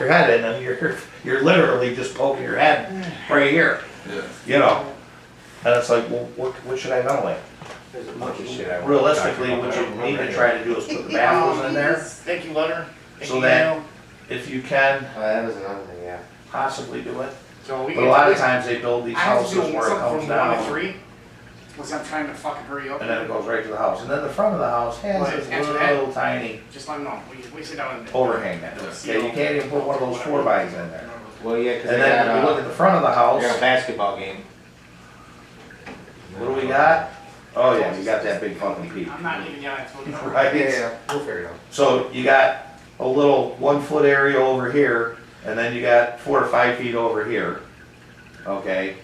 your head in and you're literally just poking your head right here, Yeah. you know? And it's like, well, what should I ventilate? There's a bunch of shit I want. Realistically, what you need to try to do is put the baffles in there, Thank you, letter. Thank so you, that email. if you can That was another thing, yeah. possibly do it. So we But a lot of times they build these I have to houses do where it something comes from 1 to down 3. Because I'm trying to fucking hurry up. and then it goes right to the house. And then the front of the house has Well, this after that- little tiny Just let them know. We sit down and. overhang there. Okay, you can't even put one of those 4x in there. Well, yeah, because And they then got, if you look at the front of the they got a house, basketball game. what do we got? Oh yeah, you got that big fucking peak. I'm not leaving yet. I told you. Right. We'll figure it out. So you got a little 1 foot area over here, and then you got 4 or 5 feet over here. Okay.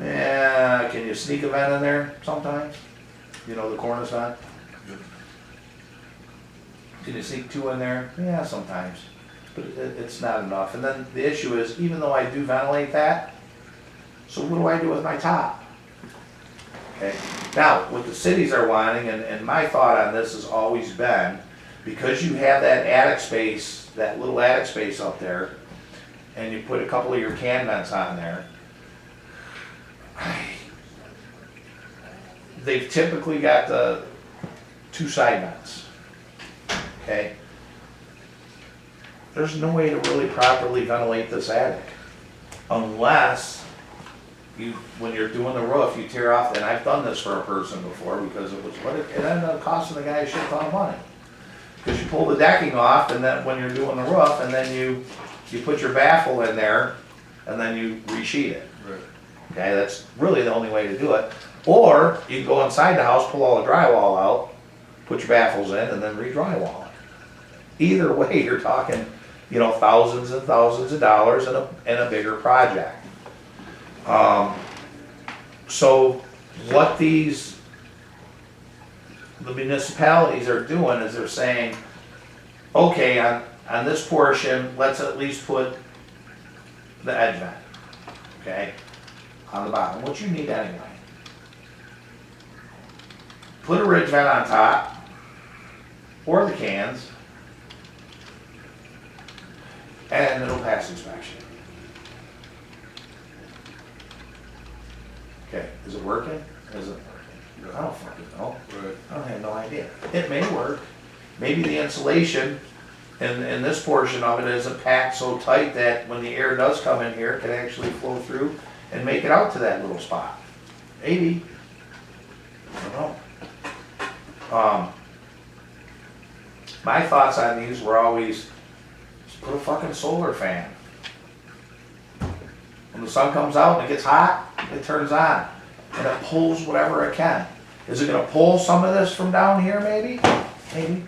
Yeah, can you sneak a vent in there sometimes? You know, the cornice vent? Can you sneak 2 in there? Yeah, sometimes. But it's not enough. And then the issue is, even though I do ventilate that, so what do I do with my top? Okay. Now, what the cities are wanting, and my thought on this has always been, because you have that attic space, that little attic space up there, and you put a couple of your can vents on there, they've typically got the 2 side vents, okay? There's no way to really properly ventilate this attic unless you, when you're doing the roof, you tear off, and I've done this for a person before because it was, but it ended up costing the guy a shit ton of money. Because you pull the decking off, and then when you're doing the roof, and then you put your baffle in there, and then you resheet it. Right. Okay, that's really the only way to do it. Or you can go inside the house, pull all the drywall out, put your baffles in, and then re-drywall it. Either way, you're talking, you know, thousands and thousands of dollars in a bigger project. So what the municipalities are doing is they're saying, okay, on this portion, let's at least put the edge vent, okay, on the bottom, which you need anyway. Put a ridge vent on top, or the cans, and it'll pass inspection. Okay, is it working? Is it working? I don't fucking know. Right. I have no idea. It may work. Maybe the insulation in this portion of it isn't packed so tight that when the air does come in here, it can actually flow through and make it out to that little spot. Maybe. I don't know. My thoughts on these were always, just put a fucking solar fan. When the sun comes out and it gets hot, it turns on. And it pulls whatever it can. Is it gonna pull some of this from down here maybe? Maybe.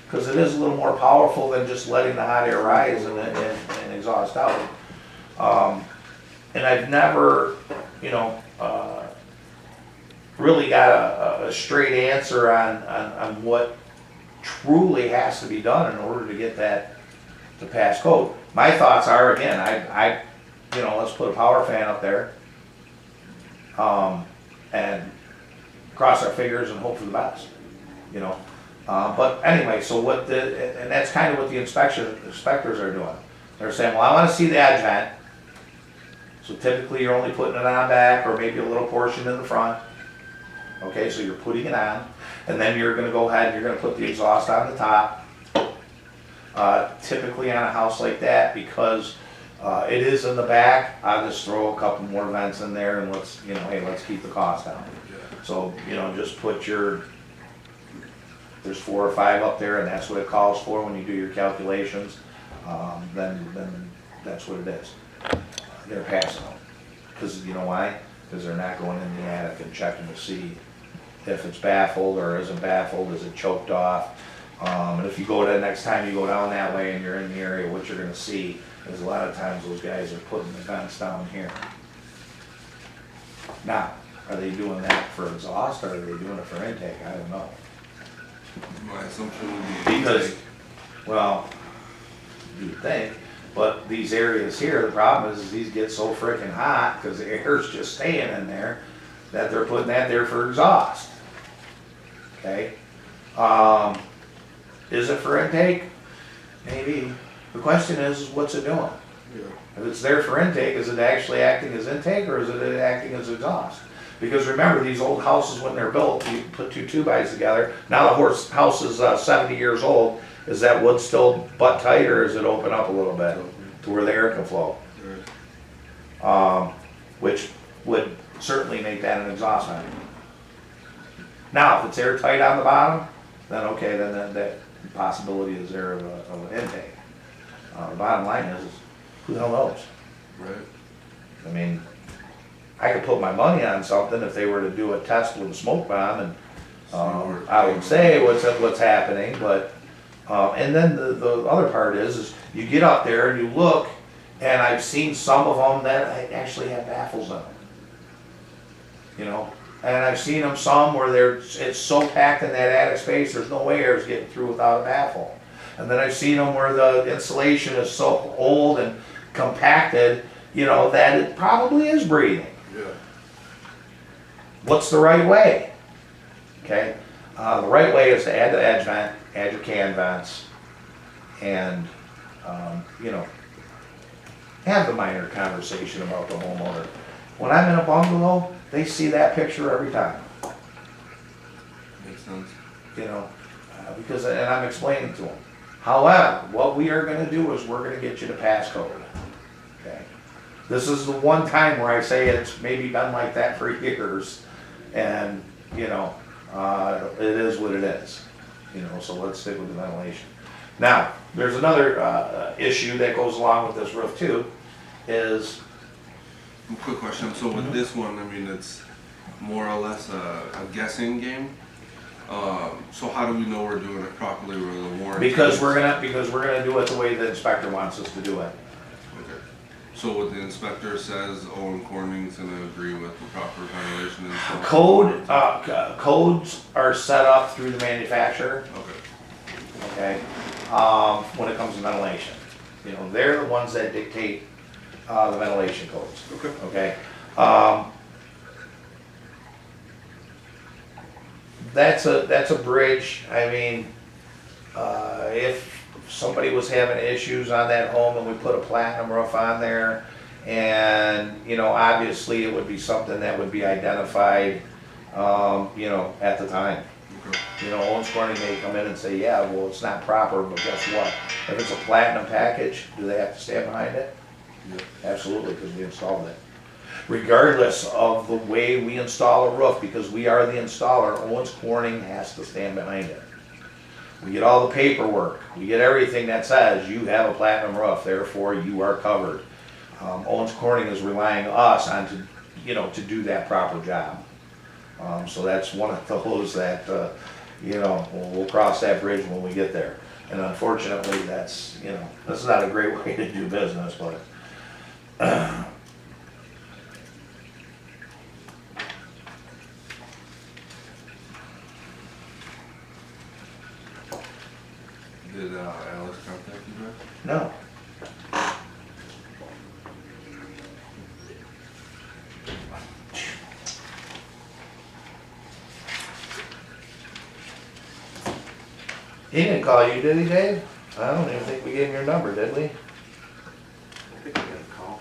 Because it is a little more powerful than just letting the hot air rise and exhaust out. And I've never, you know, really got a straight answer on what truly has to be done in order to get that to pass code. My thoughts are, again, I you know, let's put a power fan up there, and cross our fingers and hope for the best, you know. But anyway, so and that's kind of what the inspectors are doing. They're saying, well, I want to see the edge vent. So typically you're only putting it on back, or maybe a little portion in the front. Okay, so you're putting it on, and then you're gonna go ahead and you're gonna put the exhaust on the top. Typically on a house like that, because it is in the back, I'll just throw a couple more vents in there and let's, you know, hey, let's keep the cost down. So, you know, just put there's 4 or 5 up there, and that's what it calls for when you do your calculations. Then that's what it is. They're passing them. Because you know why? Because they're not going in the attic and checking to see if it's baffled or isn't baffled, is it choked off. And if you go to next time you go down that way and you're in the area, what you're gonna see is a lot of times those guys are putting the vents down here. Now, are they doing that for exhaust, or are they doing it for intake? I don't know. My assumption would be Because, well, you'd think, but these areas here, the problem is these get so freaking hot because the air's just staying in there that they're putting that there for exhaust. Okay? Is it for intake? Maybe. The question is what's it doing? Yeah. If it's there for intake, is it actually acting as intake or is it acting as exhaust? Because remember, these old houses, when they're built, you put two 2x together. Now the house is 70 years old. Is that wood still butt tight or is it open up a little bit to where the air can flow? Right. Which would certainly make that an exhaust vent. Now, if it's airtight on the bottom, then okay, then that possibility is there of an intake. The bottom line is, who the hell knows? Right. I mean, I could put my money on something if they were to do a test with a smoke bomb, and I would say what's happening. But and then the other part is you get up there and you look, and I've seen some of them that actually have baffles in them. You know, and I've seen them some where it's so packed in that attic space, there's no way air's getting through without a baffle. And then I've seen them where the insulation is so old and compacted, you know, that it probably is breathing. Yeah. What's the right way? Okay, the right way is to add the edge vent, add your can vents, and you know, have the minor conversation about the homeowner. When I'm in a bungalow, they see that picture every time. Makes sense. You know, because, and I'm explaining to them. However, what we are gonna do is we're gonna get you the passcode, okay? This is the one time where I say it's maybe been like that for years, and, you know, it is what it is. You know, so let's stick with the ventilation. Now, there's another issue that goes along with this roof too, is, Quick question, so with this one, I mean, it's more or less a guessing game. So how do we know we're doing it properly with the warranty? because we're gonna do it the way the inspector wants us to do it. Okay. So what the inspector says, Owen Corning's gonna agree with the proper ventilation and stuff? Codes are set up through the manufacturer, Okay. okay, when it comes to ventilation. You know, they're the ones that dictate, the ventilation codes, Okay. okay? That's a bridge. I mean, if somebody was having issues on that home and we put a platinum roof on there, and, you know, obviously it would be something that would be identified, you know, at the time. Okay. You know, Owens Corning may come in and say, yeah, well, it's not proper, but guess what? If it's a platinum package, do they have to stand behind it? Yeah. Absolutely, because we installed it. Regardless of the way we install a roof, because we are the installer, Owens Corning has to stand behind it. We get all the paperwork, we get everything that says you have a platinum roof, therefore you are covered. Owens Corning is relying on us to do that proper job. So that's one of those that, you know, we'll cross that bridge when we get there. And unfortunately, that's, you know, that's not a great way to do business, but Did Alice contact you guys? no. He didn't call you, did he, Dave? I don't even think we gave him your number, did we? I think I got a call.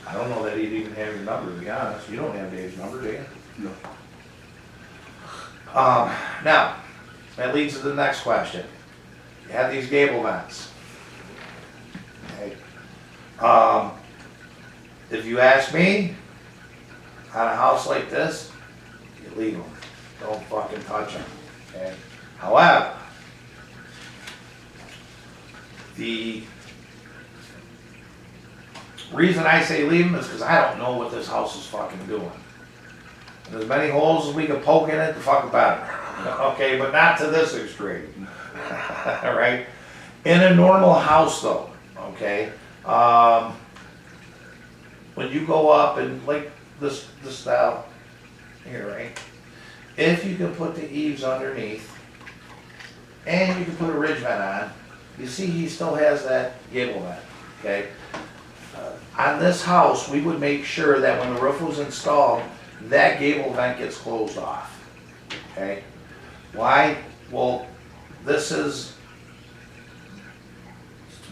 I don't know that he'd even have your number, to be honest. You don't have Dave's number, do you? No. Now, that leads to the next question. You have these gable vents. Okay. If you ask me, on a house like this, you leave them. Don't fucking touch them. Okay. However, the reason I say leave them is because I don't know what this house is fucking doing. And as many holes as we can poke in it, the fuck better. Okay, but not to this extreme. All right? In a normal house though, okay, when you go up and like this style here, right? If you can put the eaves underneath and you can put a ridge vent on, you see he still has that gable vent, okay? On this house, we would make sure that when the roof was installed, that gable vent gets closed off, okay? Why? Well, this is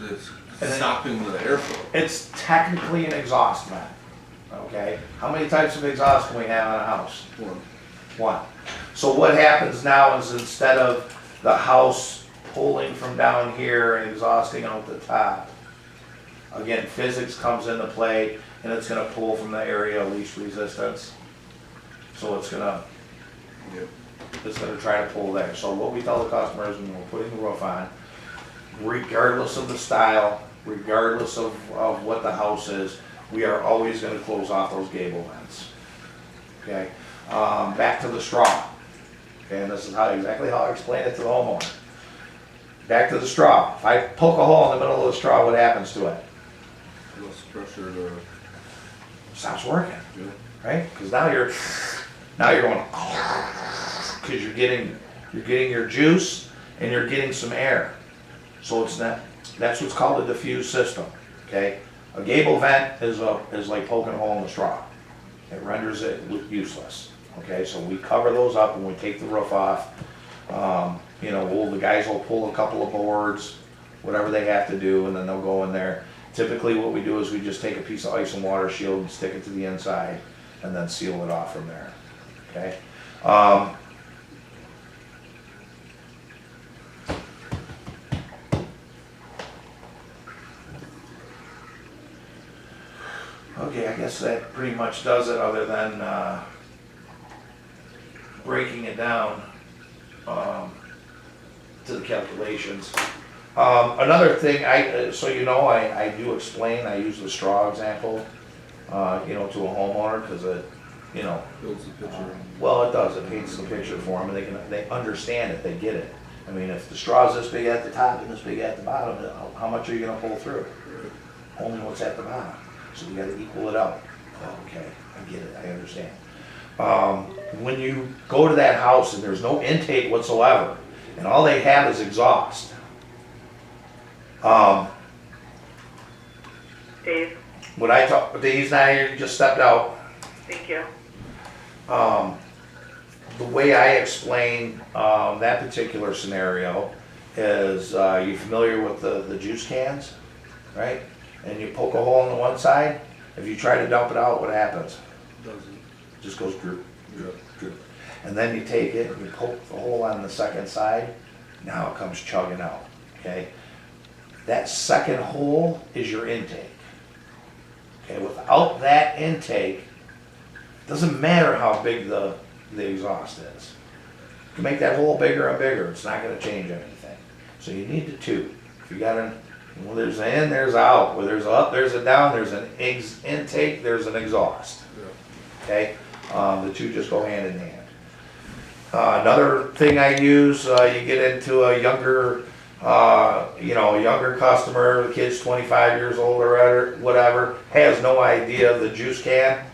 it's stopping the airflow. It's technically an exhaust vent, okay? How many types of exhaust can we have on a house? One. So what happens now is instead of the house pulling from down here and exhausting out the top, again, physics comes into play and it's gonna pull from the area of least resistance. So it's gonna try to pull there. So what we tell the customers when we're putting the roof on, regardless of the style, regardless of what the house is, we are always gonna close off those gable vents. Okay, back to the straw. Okay, and this is exactly how I explain it to the homeowner. Back to the straw. If I poke a hole in the middle of the straw, what happens to it? Less pressure to. Stops working, Yeah. right? Because now you're going, because you're getting your juice and you're getting some air. So it's not. That's what's called a diffuse system. Okay, a gable vent is like poking a hole in the straw. It renders it useless. Okay, so we cover those up when we take the roof off. You know, the guys will pull a couple of boards, whatever they have to do, and then they'll go in there. Typically what we do is we just take a piece of ice and water shield and stick it to the inside and then seal it off from there. Okay. Okay, I guess that pretty much does it, other than breaking it down to the calculations. Another thing, so you know, I do explain, I use the straw example, you know, to a homeowner, because it, you know, Builds the picture. well, it does, it paints the picture for them, and they understand it, they get it. I mean, if the straw's this big at the top and this big at the bottom, how much are you gonna pull through? Only what's at the bottom, so you gotta equal it out. Okay, I get it, I understand. When you go to that house and there's no intake whatsoever, and all they have is exhaust. Dave, When I talk, Dave's not here, he just stepped out. thank you. The way I explain that particular scenario is, you familiar with the juice cans, right? And you poke a hole on the one side, if you try to dump it out, what happens? Doesn't. It just goes drip, drip, drip. And then you take it and you poke the hole on the second side, now it comes chugging out, okay? That second hole is your intake. Okay, without that intake, doesn't matter how big the exhaust is. You can make that hole bigger and bigger, it's not gonna change anything. So you need the two. If you got well, there's an in, there's out. Where there's a up, there's a down, there's an intake, there's an exhaust. Okay, the two just go hand in hand. Another thing I use, you get into a younger, you know, a younger customer, the kid's 25 years old or whatever, has no idea of the juice can.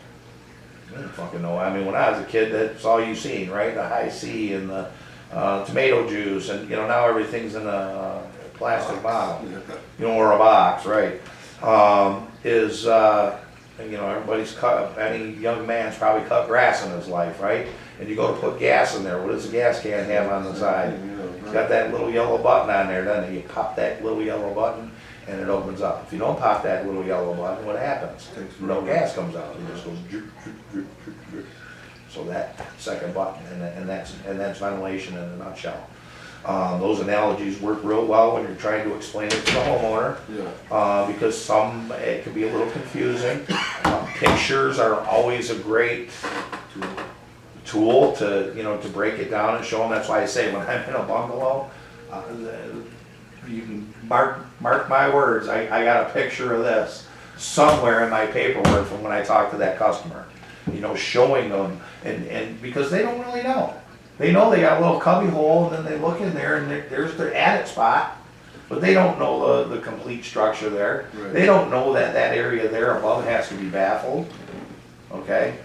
I didn't fucking know. I mean, when I was a kid, that's all you seen, right? The high C and the tomato juice, and you know, now everything's in a plastic bottle, you know, or a box, right? You know, everybody's cut, any young man's probably cut grass in his life, right? And you go to put gas in there, what does the gas can have on the side? It's got that little yellow button on there, doesn't it? You pop that little yellow button and it opens up. If you don't pop that little yellow button, what happens? No gas comes out, it just goes drip, drip, drip, drip, drip. So that second button, and that's ventilation in a nutshell. Those analogies work real well when you're trying to explain it to the homeowner, because it can be a little confusing. Pictures are always a great tool to, you know, to break it down and show them. That's why I say when I'm in a bungalow, you can mark my words, I got a picture of this somewhere in my paperwork from when I talked to that customer, you know, showing them, and because they don't really know. They know they got a little cubby hole, and then they look in there and there's their attic spot, but they don't know the complete structure there. Right. They don't know that area there above has to be baffled, okay?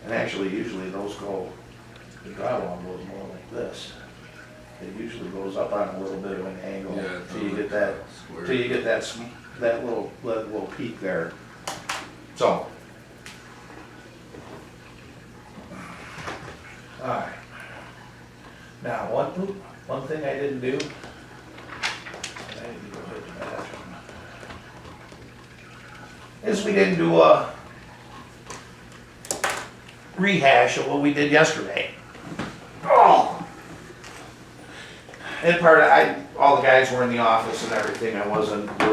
And actually, usually those the drywall goes more like this. It usually goes up on a little bit of an angle, till you get that, that little peak there. So, all right. Now, one thing I didn't do, I need to go hit Is we didn't do a rehash of what we did yesterday. Oh! And part of, all the guys were in the office and everything, there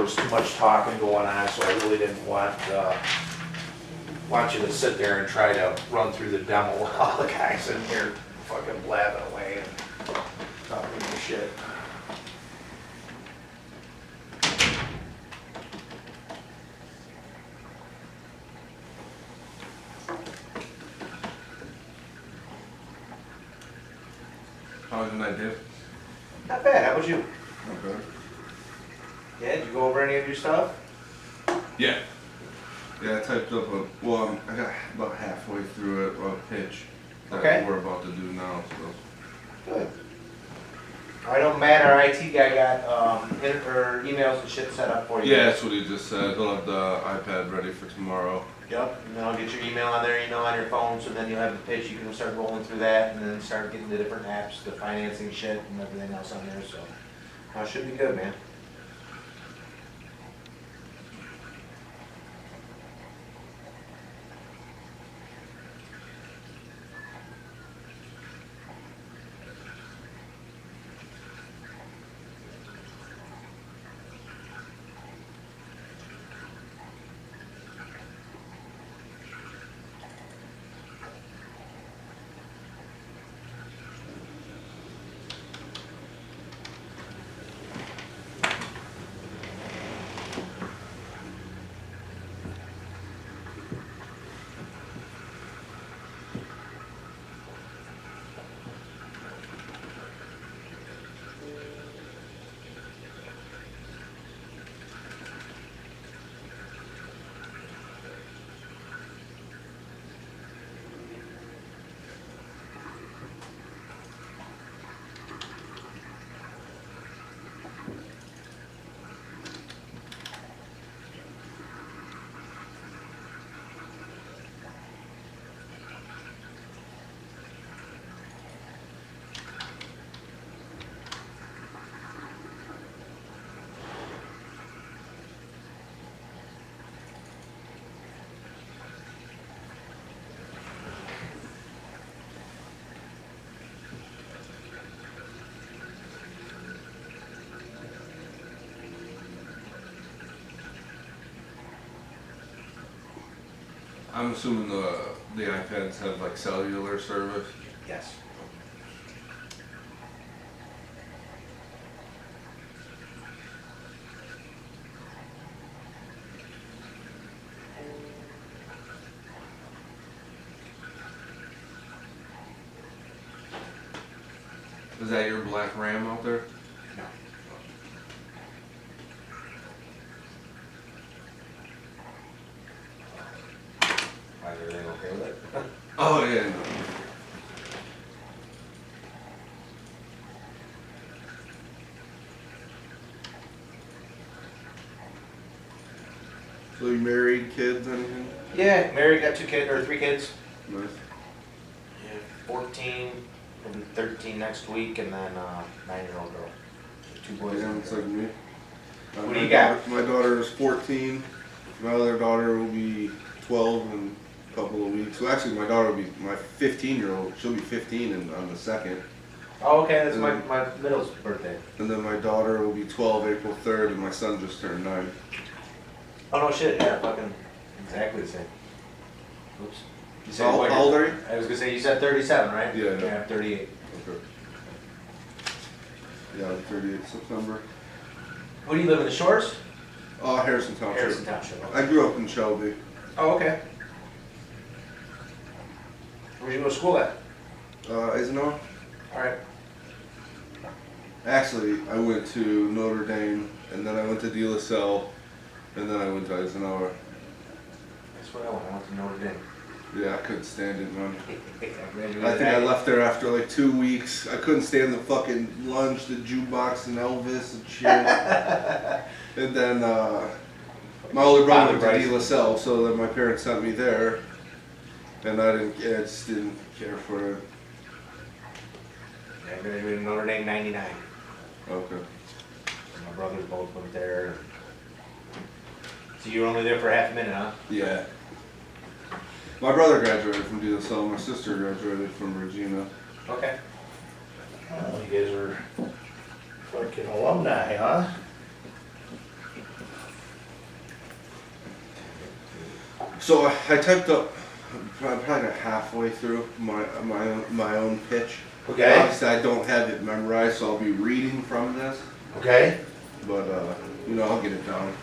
was too much talking going on, so I really didn't want you to sit there and try to run through the demo with all the guys in here fucking blabbing away and talking shit. How was your night, Dave? Not bad, how about you? Okay. Yeah, did you go over any of your stuff? Yeah. Yeah, I typed up I got about halfway through it, a pitch that Okay. we're about to do now, so. Good. I know Matt, our IT guy, got emails and shit set up for you. Yeah, that's what he just said. He'll have the iPad ready for tomorrow. Yep, and then I'll get your email on there, email on your phone, so then you'll have the pitch, you can start rolling through that, and then start getting the different apps, the financing shit and everything else on there, so. It should be good, man. I'm assuming the iPads have like cellular service. Yes. Is that your black Ram out there? No. Are everything okay with it? Oh yeah. No. So you married, kids, anything? Yeah, married, got 3 kids. Nice. Yeah, 14 and 13 next week, and then 9-year-old girl. 2 boys. Yeah, it's like me. What do you got? My daughter is 14. My other daughter will be 12 in a couple of weeks. So actually, my daughter will be my 15-year-old. She'll be 15 on the 2nd. Oh, okay, that's my middle's birthday. And then my daughter will be 12 April 3rd, and my son just turned 9. Oh, no shit, yeah, fucking exactly the same. Oops. You said How what, old are you? I was gonna say, you said 37, right? Yeah, yeah. Yeah, I'm 38. Okay. Yeah, 38 September. Where do you live, in the Shores? Harrison Township. Harrison Township. I grew up in Shelby. Oh, okay. Where'd you go to school at? Eisenhower. Alright. Actually, I went to Notre Dame, and then I went to De La Salle, and then I went to Eisenhower. That's what I went to Notre Dame. Yeah, I couldn't stand it, man. I graduated I think I at- left there after like 2 weeks. I couldn't stand the fucking lunch, the jukebox, and Elvis and shit. And then my older brother went to De La Salle, so then my parents sent me there, and I just didn't care for it. I graduated Notre Dame '99. Okay. My brothers both went there. So you were only there for half a minute, huh? Yeah. My brother graduated from De La Salle. My sister graduated from Regina. Okay. Oh, you guys are fucking alumni, huh? So I typed up. I probably got halfway through my own pitch. Okay. Obviously, I don't have it memorized, so I'll be reading from this. Okay. But you know, I'll get it down.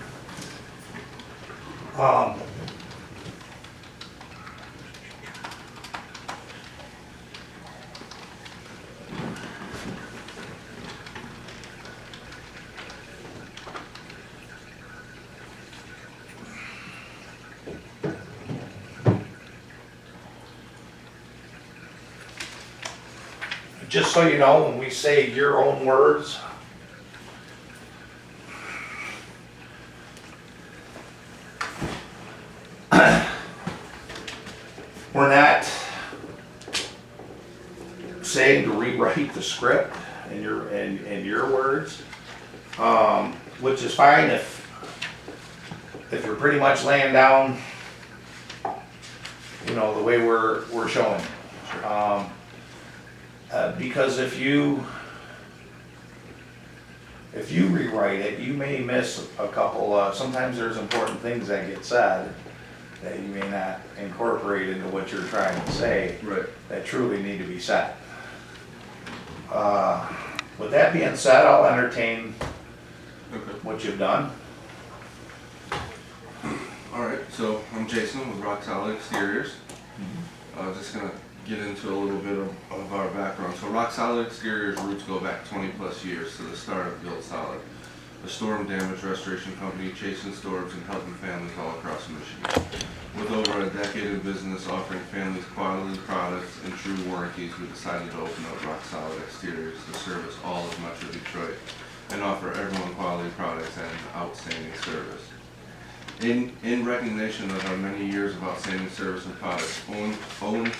Just so you know, when we say your own words, we're not saying to rewrite the script in your words, which is fine if you're pretty much laying down, you know, the way we're showing. Because if you rewrite it, you may miss a couple, sometimes there's important things that get said that you may not incorporate into what you're trying to say. Right. That truly need to be said. With that being said, I'll entertain Okay. what you've done. All right. So I'm Jason with Rock Solid Exteriors. Just gonna get into a little bit of our background. So Rock Solid Exteriors roots go back 20 plus years to the start of Built Solid, a storm damage restoration company chasing storms and helping families all across Michigan. With over a decade in business offering families quality products and true warranties, we decided to open up Rock Solid Exteriors to service all of Metro Detroit and offer everyone quality products and outstanding service. In recognition of our many years of outstanding service and products, Owen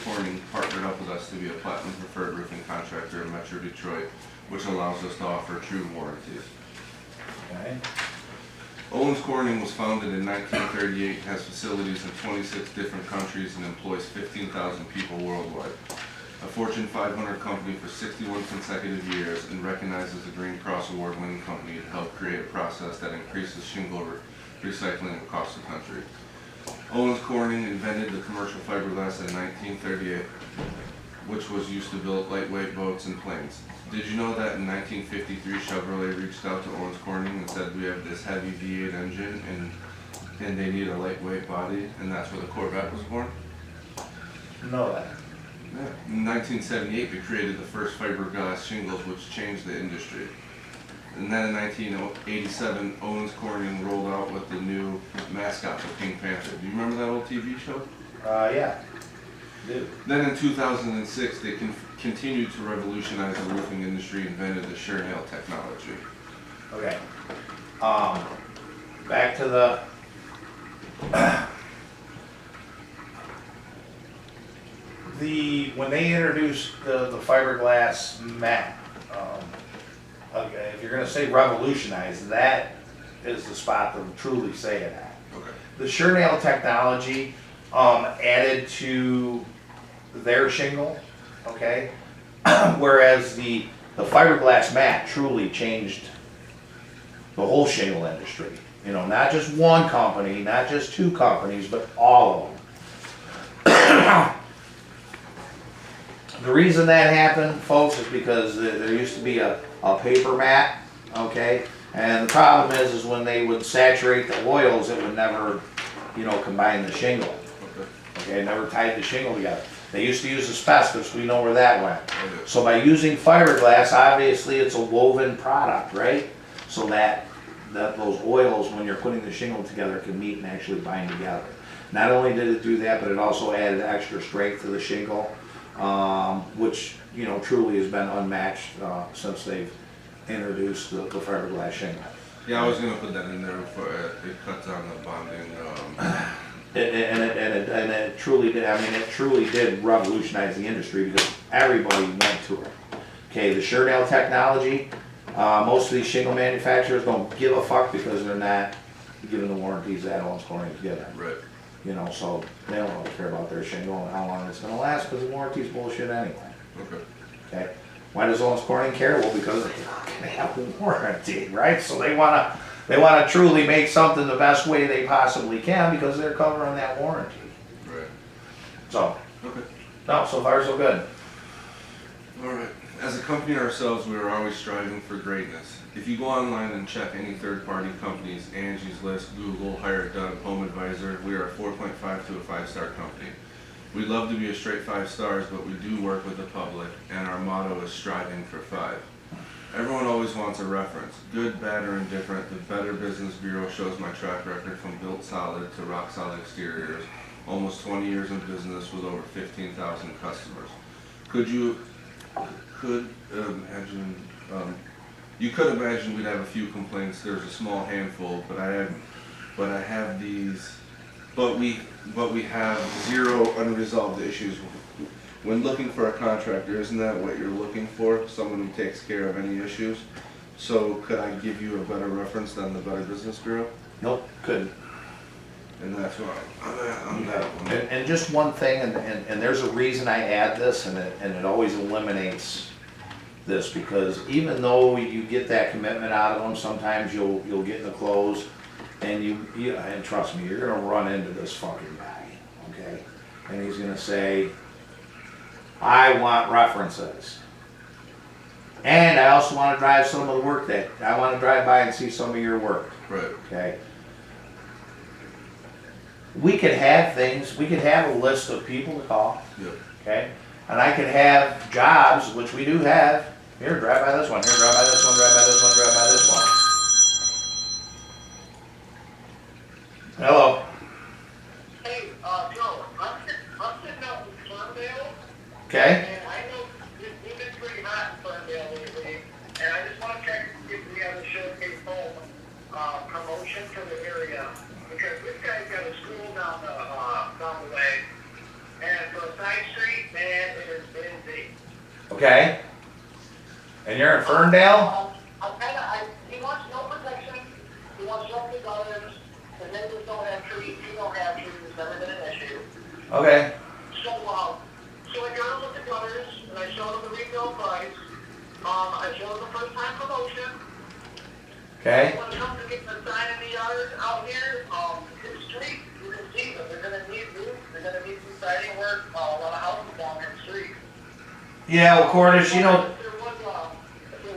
Corning partnered up with us to be a platinum preferred roofing contractor in Metro Detroit, which allows us to offer true warranties. Okay. Owens Corning was founded in 1938, has facilities in 26 different countries, and employs 15,000 people worldwide. A Fortune 500 company for 61 consecutive years, and recognized as a Green Cross Award-winning company to help create a process that increases shingle recycling across the country. Owens Corning invented the commercial fiberglass in 1938, which was used to build lightweight boats and planes. Did you know that in 1953 Chevrolet reached out to Owens Corning and said, we have this heavy V8 engine and they need a lightweight body, and that's where the Corvette was born? Know that. Yeah. In 1978 we created the first fiberglass shingles, which changed the industry. And then in 1987, Owens Corning rolled out with the new mascot for Pink Panther. Do you remember that old TV show? Yeah. Dude. Then in 2006, they continued to revolutionize the roofing industry, invented the Sure-Nail technology. Okay. Back to the when they introduced the fiberglass mat. Okay, if you're gonna say revolutionize, that is the spot to truly say it at. Okay. The Sure-Nail technology added to their shingle, okay? Whereas the fiberglass mat truly changed the whole shingle industry. You know, not just one company, not just two companies, but all of them. The reason that happened, folks, is because there used to be a paper mat, okay? And the problem is when they would saturate the oils, it would never, you know, combine the shingle. Okay, it never tied the shingle together. They used to use asbestos, we know where that went. Okay. So by using fiberglass, obviously it's a woven product, right? So that those oils, when you're putting the shingle together, can meet and actually bind together. Not only did it do that, but it also added extra strength to the shingle, which, you know, truly has been unmatched since they've introduced the fiberglass shingle. Yeah, I was gonna put that in there before it cuts down the bonding. And it truly did. I mean, it truly did revolutionize the industry because everybody went to it. Okay, the Sure-Nail technology. Most of these shingle manufacturers don't give a fuck because they're not giving the warranties that Owens Corning's giving. Right. You know, so they don't really care about their shingle and how long it's gonna last, because the warranty's bullshit anyway. Okay. Okay, why does Owens Corning care? Well, because they fucking have a warranty, right? So they wanna truly make something the best way they possibly can, because they're covering that warranty. Right. So, Okay. no, so far so good. All right. As a company ourselves, we are always striving for greatness. If you go online and check any third-party companies, Angie's List, Google, Hire It Done, Home Advisor, we are a 4.5 to a 5-star company. We love to be a straight 5 stars, but we do work with the public, and our motto is striving for 5. Everyone always wants a reference. Good, bad, or indifferent, the Better Business Bureau shows my track record from built solid to rock solid exteriors. Almost 20 years in business with over 15,000 customers. You could imagine we'd have a few complaints. There's a small handful, but I have these, but we have 0 unresolved issues. When looking for a contractor, isn't that what you're looking for? Someone who takes care of any issues? So could I give you a better reference than the Better Business Bureau? Nope, couldn't. And that's why I'm that one. And just one thing, and there's a reason I add this, and it always eliminates this, because even though you get that commitment out of them, sometimes you'll get in the close, and and trust me, you're gonna run into this fucking guy, okay? And he's gonna say, I want references. And I also wanna drive some of the work that, I wanna drive by and see some of your work, Right. okay? We could have things, we could have a list of people to call, Yep. okay? And I could have jobs, which we do have. Here, drive by this one, here, drive by this one, drive by this one, drive by this one. Hello, Hey, Joe, I'm sitting out in Ferndale, okay? and I know we've been pretty hot in Ferndale lately, and I just want to check if we have a showcase home, promotion for the area, because this guy's got a school down the way, and for a side street, man, it is busy. Okay. And you're in Ferndale? He wants no protection, he wants no gutters, the neighbors don't have trees, you don't have trees, it's never been an issue. Okay, So I go to look at gutters, and I showed them the retail price. I showed them the first time promotion. okay, When it comes to getting the sign in the yard out here, the street, you can see them. They're gonna need roofs, they're gonna need some siding work, a lot of houses down here in the street. yeah, well, Cordish, you know, If there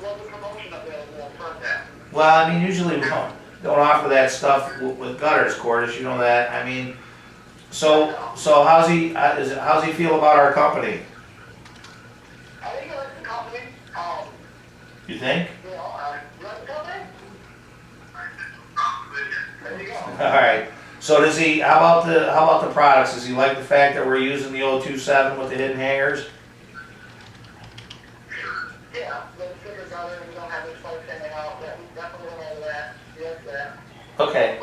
was a promotion available in front of that. well, I mean, usually we don't offer that stuff with gutters, Cordish, you know that, I mean, so how's he feel about our company? I think I like the company, You think? you like the company? There you go. Alright, so does he, how about the products, does he like the fact that we're using the 027 with the hidden hangers? Yeah, the stickers gutter, we don't have this place hanging out, yeah, we definitely went over that, yes, that. Okay,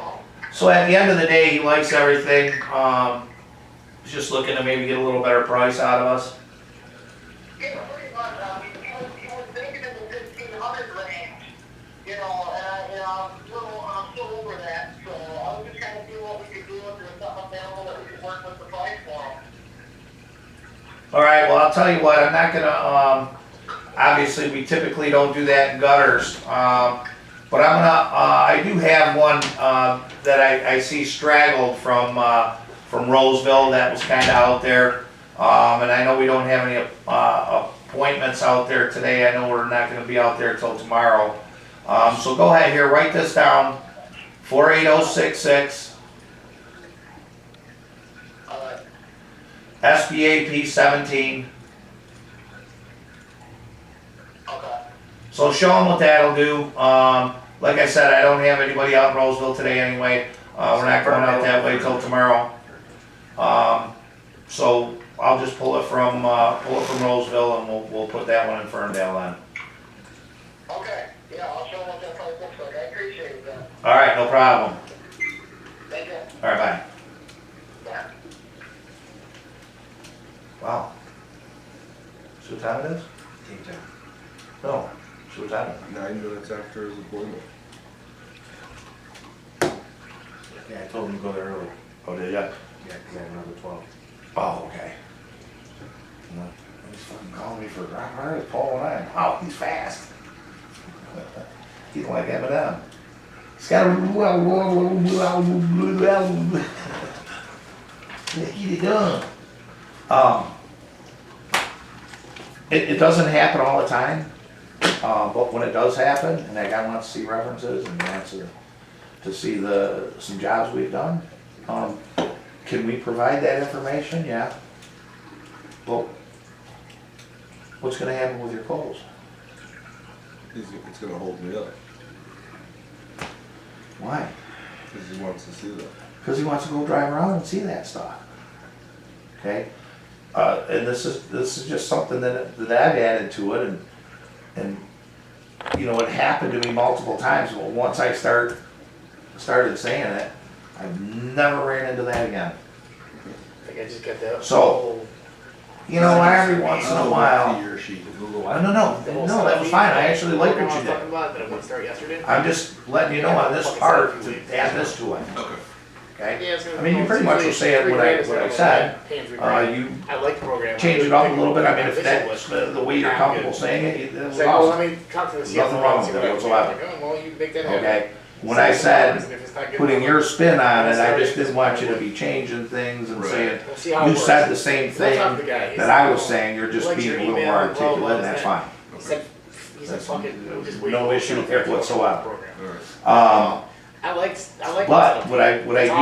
so at the end of the day, he likes everything, he's just looking to maybe get a little better price out of us. Yeah, pretty much, he was thinking in the 1,500 range, and I'm still over that, so I was just kind of seeing what we could do, if there's something available that we could work with the price for him. Alright, well, I'll tell you what, I'm not gonna, obviously, we typically don't do that in gutters, but I do have one, that I see straggled from Roseville, that was kinda out there. And I know we don't have any, appointments out there today, I know we're not gonna be out there till tomorrow. So go ahead here, write this down, 48066, SBAP 17. Okay. So show them what that'll do. Like I said, I don't have anybody out in Roseville today anyway. We're not going out that way till tomorrow. So I'll just pull it from Roseville, and we'll put that one in Ferndale then. Okay, yeah, I'll show him what that price looks like, I appreciate it, then. All right, no problem. Thank you. All right, bye. Yeah. Wow. See what time it is? No. Should we lieutenant. 9 minutes after his appointment. Yeah, I told him to go there early. Oh, did ya? Yeah, cause I have another 12. Oh, okay. No, he's fucking calling me for a drive. Where is Paul and I? Oh, he's fast. He's like Eminem. He's got get it done. It doesn't happen all the time, but when it does happen, and that guy wants to see references and wants to see some jobs we've done, can we provide that information? Yeah. Well, what's gonna happen with your polls? It's gonna hold me up, Why? because he wants to see that. Because he wants to go drive around and see that stuff. Okay? And this is just something that I've added to it, and you know, it happened to me multiple times. Well, once I started saying it, I've never ran into that again. I think I just got that. So, you know, every once in a while. He or she. Google No, that was fine. I actually like what you did. Talking about that I'm gonna start yesterday. I'm just letting you know on this part to add this to it. Okay. Okay? Yeah, it's gonna I mean, you pretty much were saying what I said. You, You I like the program. change it up a little bit. I mean, if that's the way you're comfortable saying it, that was It's like, well, awesome. let me talk to the CFO. Nothing wrong and see with what it I whatsoever. think. Oh, well, you make that happen. Okay? When I said And if it's not good putting enough, your spin on it, I just Sorry. didn't want you to be changing things and Right. saying, we'll see how it you works. said the same We'll talk thing to the guy. He's that I was like, saying, you're just likes being your a little email, more blah, blah, articulate, and blah, that's blah. fine. He said, he's like, fucking, we'll just wait. No issue whatsoever. Program. Alright. I like. But what I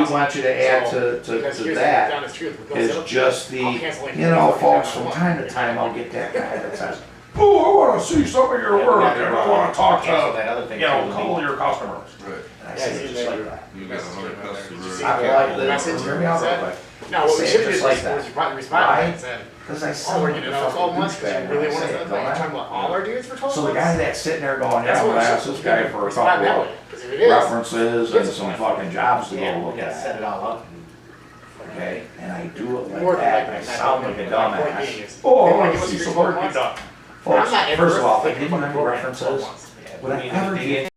do want you to add So, to because here's that the honest truth, with no is setup, just the, I'll cancel anything you know, that's folks, fucking from down time to one. time, I'll get that guy that says, oh, I wanna see some of your work, and I wanna talk Cancel to, that other thing. you know, too, a couple of your customers. Right. And I Yeah, say he's it just in like there. that. You got 100 customers. I like the, Message hear me out real said? quick. No, what we Say it should have just did like was that. respond Why? and said, Cause I oh, sound we're like getting a another 12 months, fucking because douchebag you really when I want say to, it, you're don't I? talking about all our dudes for 12 So months? the guy that's sitting there going, That's yeah, what well, I we asked should this guy for a respond that couple way, of 'cause if it is, references and it's some fine. fucking jobs to Yeah, go we look gotta set at. it all up. Okay, and I do it More like than that, likely, and I not sound doing like a it. My point dumbass. being is, Oh, they I wanna wanna give us see free some 12 work you months. done. I'm Folks, not first of all, if I thinking give you fucking any program for 12 references, months. would I ever give